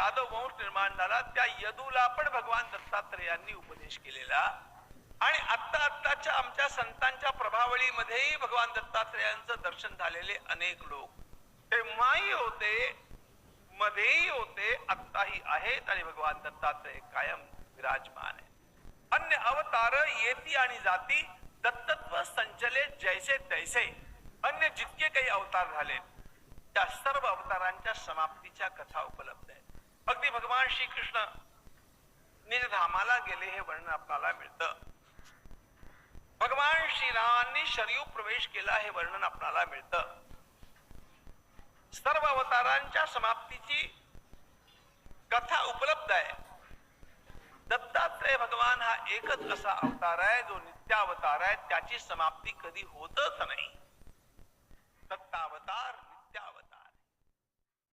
यादव वंश निर्माण झाला त्या यदूला पण भगवान दत्तात्रेयांनी उपदेश केलेला आणि आत्ताच्या आमच्या संतांच्या प्रभावळीमध्येही भगवान दत्तात्रेयांचं दर्शन झालेले अनेक लोक तेव्हाही होते, मध्येही होते, आत्ताही आहेत आणि भगवान दत्तात्रेय कायम विराजमान आहे. अन्य अवतार येती आणि जाती, दत्तत्व संचले जैसे तैसे. अन्य जितके काही अवतार झाले त्या सर्व अवतारांच्या समाप्तीच्या कथा उपलब्ध आहेत. अगदी भगवान श्रीकृष्ण निजधामाला गेले हे वर्णन आपल्याला मिळतं. भगवान श्रीरामांनी शरयू प्रवेश केला हे वर्णन आपल्याला मिळतं. सर्व अवतारांच्या समाप्तीची कथा उपलब्ध आहे. दत्तात्रेय भगवान हा एकच असा अवतार आहे जो नित्यावतार आहे, त्याची समाप्ती कधी होतच नाही. दत्तावतार